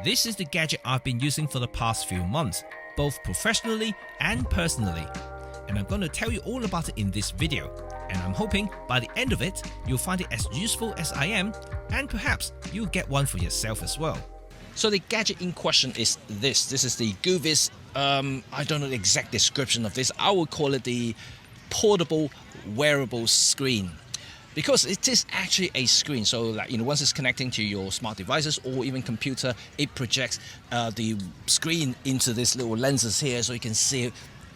This is the gadget I've been using for the past few months, both professionally and personally. And I'm going to tell you all about it in this video. And I'm hoping by the end of it, you'll find it as useful as I am, and perhaps you'll get one for yourself as well. So the gadget in question is this. This is the Goovis, I don't know the exact description of this. I would call it the portable wearable screen. Because it is actually a screen, so like, once it's connecting to your smart devices or even computer, it projects the screen into these little lenses here, so you can see it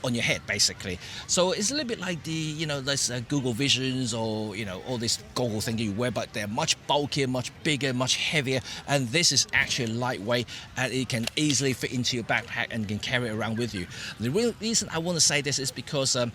on your head basically. So it's a little bit like the this Google Visions or all this goggle thing you wear, but they're much bulkier, much bigger, much heavier, and this is actually lightweight and it can easily fit into your backpack and can carry it around with you. The real reason I want to say this is because a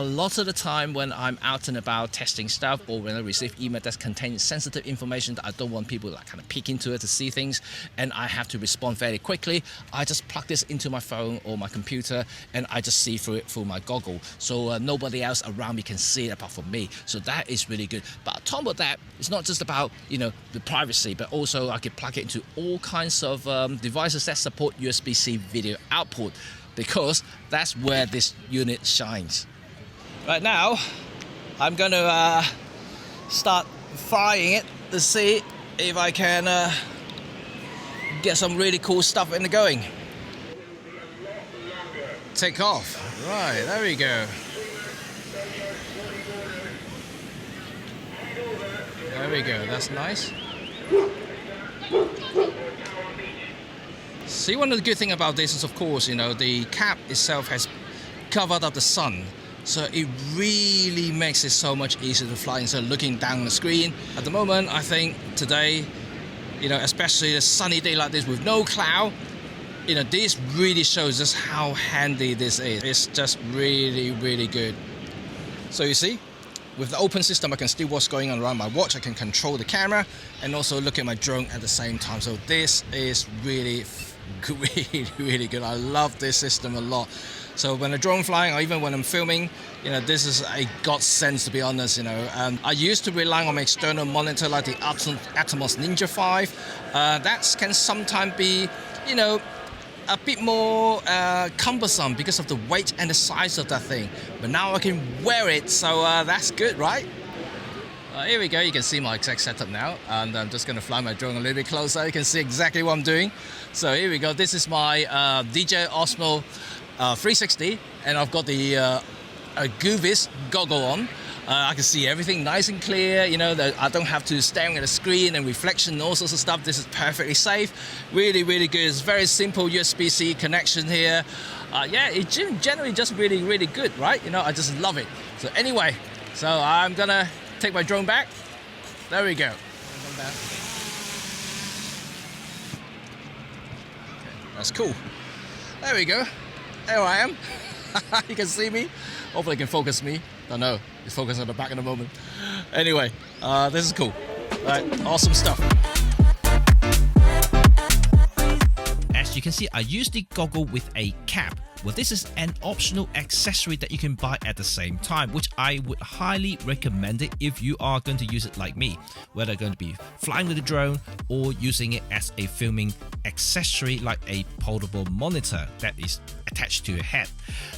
lot of the time when I'm out and about testing stuff, or when I receive email that contains sensitive information that I don't want people to kind of peek into it to see things, and I have to respond fairly quickly, I just plug this into my phone or my computer and I just see through it through my goggle, so nobody else around me can see it apart from me. So that is really good. But on top of that, it's not just about the privacy, but also I can plug it into all kinds of devices that support USB-C video output, because that's where this unit shines. Right now, I'm gonna start firing it to see if I can get some really cool stuff in the going. Take off. Right, there we go. There we go, that's nice. See, one of the good things about this is, of course, the cap itself has covered up the sun. So it really makes it so much easier to fly instead of looking down the screen. At the moment, I think today, especially a sunny day like this with no cloud, this really shows us how handy this is. It's just really, really good. So you see, with the open system, I can see what's going on around my watch. I can control the camera and also look at my drone at the same time. So this is really, really, really good. I love this system a lot. So when a drone flying, or even when I'm filming, this is a godsend, to be honest. I used to rely on my external monitor like the Atomos Ninja 5. That can sometimes be, a bit more cumbersome because of the weight and the size of that thing. But now I can wear it, so that's good, right? Here we go, you can see my exact setup now, and I'm just going to fly my drone a little bit closer. You can see exactly what I'm doing. So here we go, this is my DJI Osmo 360, and I've got the Goovis goggle on. I can see everything nice and clear, I don't have to stare at the screen and reflection and all sorts of stuff. This is perfectly safe, really, really good. It's very simple USB-C connection here. Yeah, it's generally just really, really good, right? I just love it. So anyway, so I'm gonna take my drone back. There we go. Okay, that's cool. There we go. There I am. You can see me. Hopefully it can focus me. Don't know. It's focused on the back in a moment. Anyway, this is cool. Right, awesome stuff. As you can see, I use the goggle with a cap. Well, this is an optional accessory that you can buy at the same time, which I would highly recommend it if you are going to use it like me, whether going to be flying with a drone or using it as a filming accessory like a portable monitor that is attached to your head.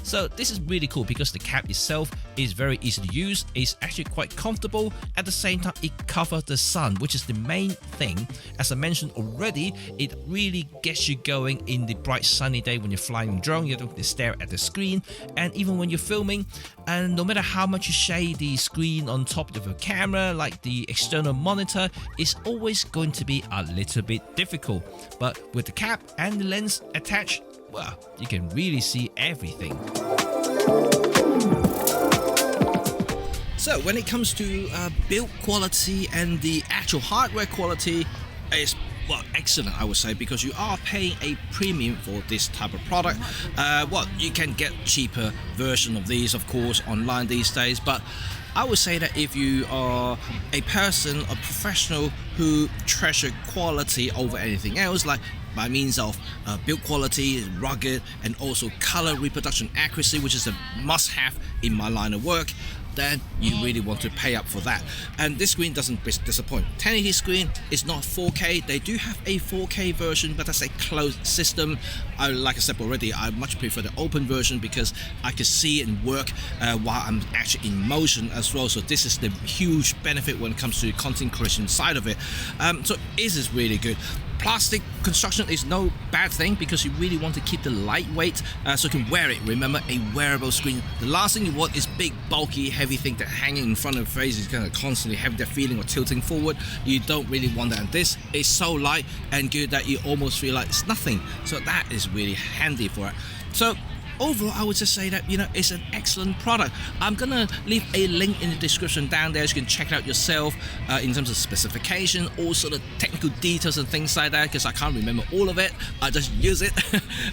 So this is really cool because the cap itself is very easy to use. It's actually quite comfortable. At the same time, it covers the sun, which is the main thing. As I mentioned already, it really gets you going in the bright sunny day when you're flying a drone. You don't have to stare at the screen, and even when you're filming, and no matter how much you shade the screen on top of your camera, like the external monitor, it's always going to be a little bit difficult. But with the cap and the lens attached, well, you can really see everything. So when it comes to build quality and the actual hardware quality, it's excellent, I would say, because you are paying a premium for this type of product. You can get cheaper version of these, of course, online these days, but I would say that if you are a person, a professional who treasure quality over anything else, like by means of build quality, rugged, and also color reproduction accuracy, which is a must-have in my line of work, then you really want to pay up for that. And this screen doesn't disappoint. 1080 screen is not 4K. They do have a 4K version, but that's a closed system. Like I said already, I much prefer the open version because I can see it and work while I'm actually in motion as well. So this is the huge benefit when it comes to content creation side of it. So this is really good. Plastic construction is no bad thing because you really want to keep the lightweight so you can wear it. Remember, a wearable screen. The last thing you want is big, bulky, heavy thing that hanging in front of the face is going to constantly have that feeling of tilting forward. You don't really want that. And this is so light and good that you almost feel like it's nothing. So that is really handy for it. So overall, I would just say that, it's an excellent product. I'm gonna leave a link in the description down there so you can check it out yourself in terms of specification, also the technical details and things like that, because I can't remember all of it. I just use it.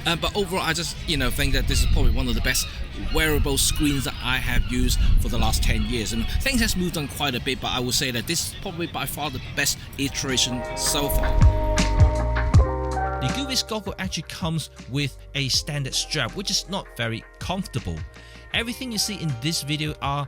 But overall, I just think that this is probably one of the best wearable screens that I have used for the last 10 years. And things has moved on quite a bit, but I would say that this is probably by far the best iteration so far. The Goovis goggle actually comes with a standard strap, which is not very comfortable. Everything you see in this video are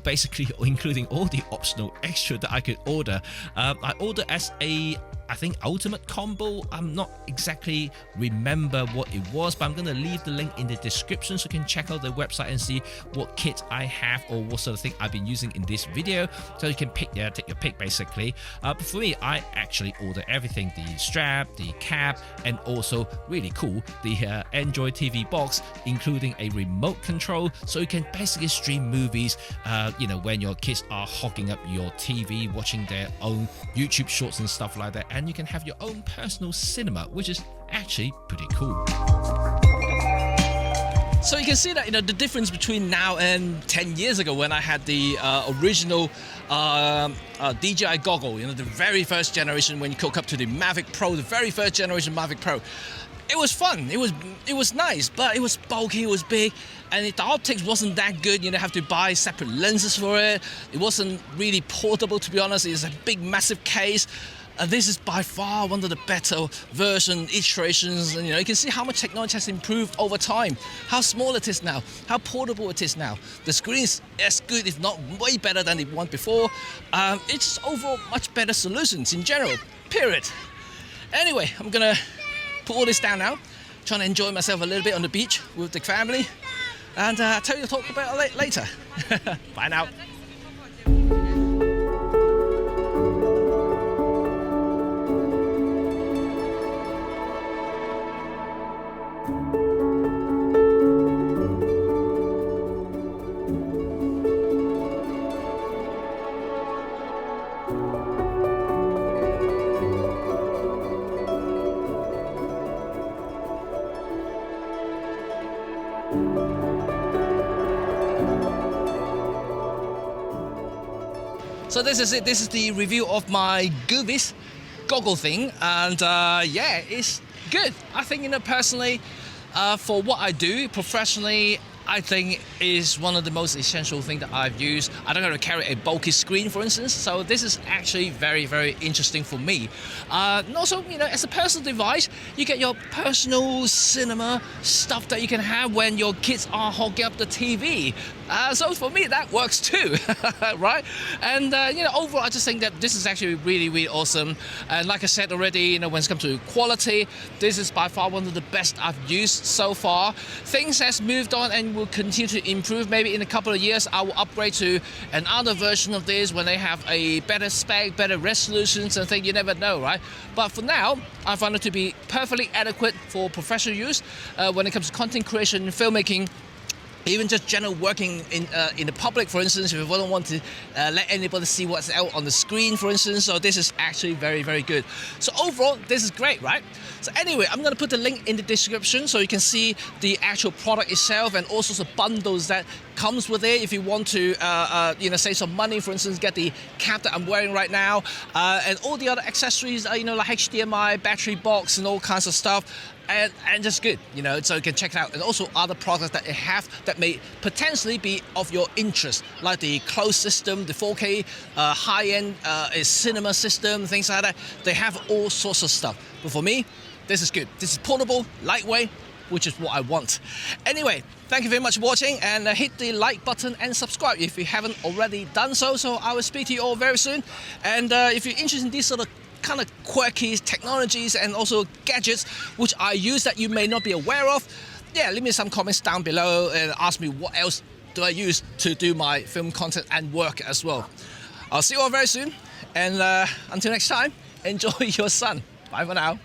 basically including all the optional extra that I could order. I ordered as a, I think, ultimate combo. I'm not exactly remember what it was, but I'm going to leave the link in the description so you can check out the website and see what kit I have or what sort of thing I've been using in this video. So you can take your pick basically. But for me, I actually ordered everything: the strap, the cap, and also really cool, the Android TV box, including a remote control, so you can basically stream movies. When your kids are hogging up your TV, watching their own YouTube shorts and stuff like that. And you can have your own personal cinema, which is actually pretty cool. So you can see that the difference between now and 10 years ago when I had the original DJI goggle, the very first generation, when you hook up to the Mavic Pro, the very first generation Mavic Pro. It was fun, it was nice, but it was bulky, it was big, and the optics wasn't that good. You have to buy separate lenses for it. It wasn't really portable, to be honest. It's a big, massive case. This is by far one of the better version iterations, and you can see how much technology has improved over time, how small it is now, how portable it is now. The screen is as good, if not way better than the one before. It's just overall much better solutions in general, period. Anyway, I'm gonna put all this down now, trying to enjoy myself a little bit on the beach with the family, and I'll tell you to talk about it later. Bye now. So this is it. This is the review of my Goovis goggle thing, and yeah, it's good. I think personally, for what I do professionally, I think is one of the most essential things that I've used. I don't have to carry a bulky screen, for instance, so this is actually very, very interesting for me. And also, as a personal device, you get your personal cinema stuff that you can have when your kids are hogging up the TV. So for me, that works too, right? And overall, I just think that this is actually really, really awesome. And like I said already, when it comes to quality, this is by far one of the best I've used so far. Things has moved on and will continue to improve. Maybe in a couple of years, I will upgrade to another version of this when they have a better spec, better resolutions and things. You never know, right? But for now, I found it to be perfectly adequate for professional use when it comes to content creation, filmmaking, even just general working in the public, for instance, if you don't want to let anybody see what's out on the screen, for instance. So this is actually very, very good. So overall, this is great, right? So anyway, I'm going to put the link in the description so you can see the actual product itself and also the bundles that comes with it if you want to save some money. For instance, get the cap that I'm wearing right now and all the other accessories, like HDMI, battery box and all kinds of stuff. And just good, so you can check it out. And also other products that they have that may potentially be of your interest, like the closed system, the 4K high-end cinema system, things like that. They have all sorts of stuff. But for me, this is good. This is portable, lightweight, which is what I want. Anyway, thank you very much for watching, and hit the like button and subscribe if you haven't already done so. So I will speak to you all very soon. And if you're interested in these sort of kind of quirky technologies and also gadgets which I use that you may not be aware of, yeah, leave me some comments down below and ask me what else do I use to do my film content and work as well. I'll see you all very soon, and until next time, enjoy your sun. Bye for now.